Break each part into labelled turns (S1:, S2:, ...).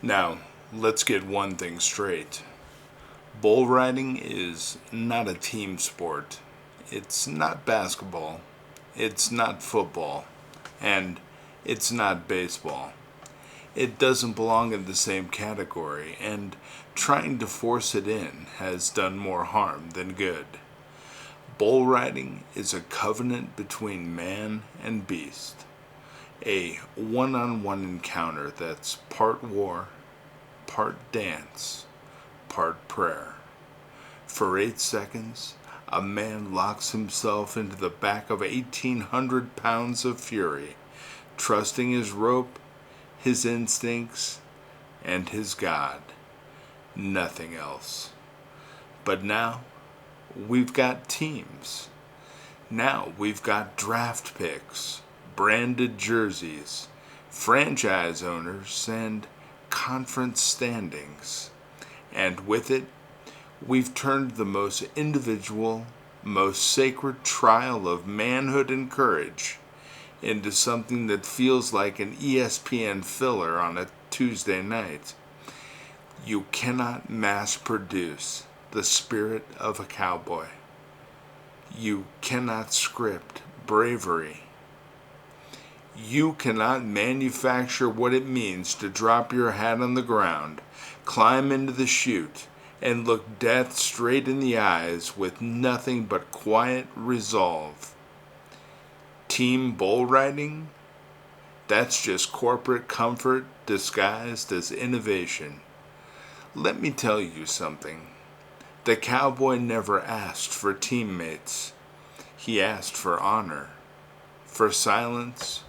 S1: Now, let's get one thing straight. Bull riding is not a team sport. It's not basketball. It's not football. And it's not baseball. It doesn't belong in the same category, and trying to force it in has done more harm than good. Bull riding is a covenant between man and beast, a one on one encounter that's part war, part dance, part prayer. For 8 seconds, a man locks himself into the back of 1,800 pounds of fury, trusting his rope, his instincts, and his God. Nothing else. But now, we've got teams. Now we've got draft picks, branded jerseys, franchise owners, and conference standings. And with it, we've turned the most individual, most sacred trial of manhood and courage into something that feels like an ESPN filler on a Tuesday night. You cannot mass produce the spirit of a cowboy. You cannot script bravery. You cannot manufacture what it means to drop your hat on the ground, climb into the chute, and look death straight in the eyes with nothing but quiet resolve. Team bull riding? That's just corporate comfort disguised as innovation. Let me tell you something. The cowboy never asked for teammates. He asked for honor, for silence,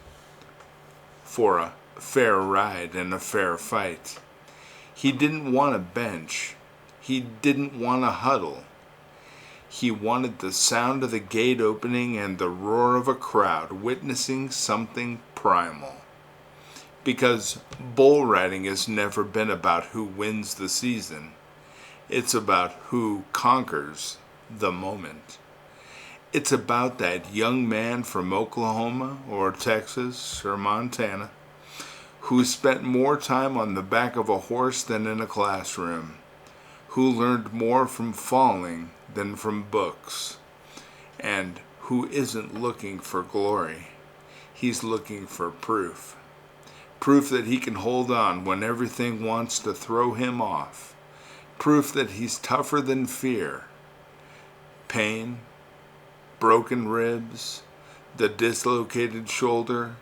S1: for a fair ride and a fair fight. He didn't want a bench. He didn't want a huddle. He wanted the sound of the gate opening and the roar of a crowd witnessing something primal. Because bull riding has never been about who wins the season. It's about who conquers the moment. It's about that young man from Oklahoma or Texas or Montana who spent more time on the back of a horse than in a classroom, who learned more from falling than from books, and who isn't looking for glory. He's looking for proof. Proof that he can hold on when everything wants to throw him off. Proof that he's tougher than fear. Pain, broken ribs, the dislocated shoulder,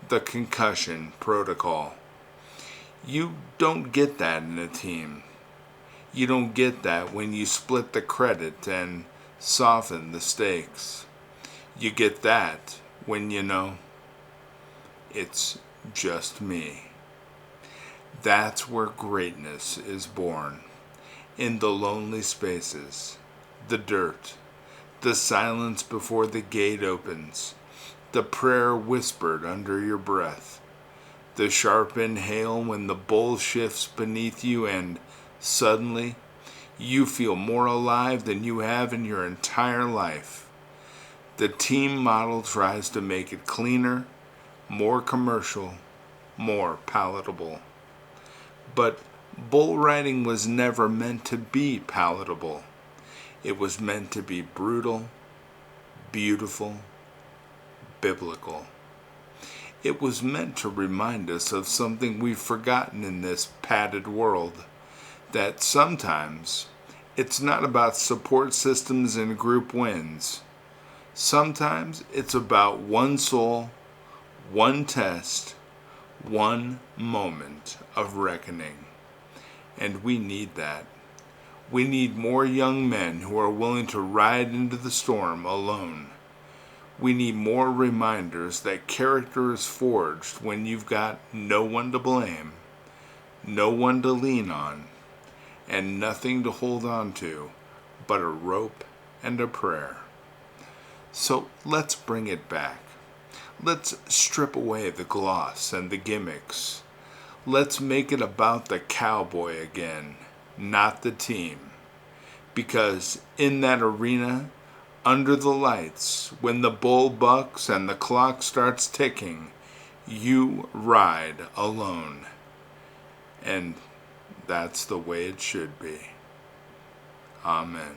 S1: the concussion protocol. You don't get that in a team. You don't get that when you split the credit and soften the stakes. You get that when you know it's just me. That's where greatness is born. In the lonely spaces, the dirt, the silence before the gate opens, the prayer whispered under your breath, the sharp inhale when the bull shifts beneath you and suddenly you feel more alive than you have in your entire life. The team model tries to make it cleaner, more commercial, more palatable. But bull riding was never meant to be palatable. It was meant to be brutal, beautiful, biblical. It was meant to remind us of something we've forgotten in this padded world, that sometimes it's not about support systems and group wins. Sometimes it's about one soul, one test, one moment of reckoning. And we need that. We need more young men who are willing to ride into the storm alone. We need more reminders that character is forged when you've got no one to blame, no one to lean on, and nothing to hold on to but a rope and a prayer. So let's bring it back. Let's strip away the gloss and the gimmicks. Let's make it about the cowboy again, not the team. Because in that arena, under the lights, when the bull bucks and the clock starts ticking, you ride alone. And that's the way it should be. Amen.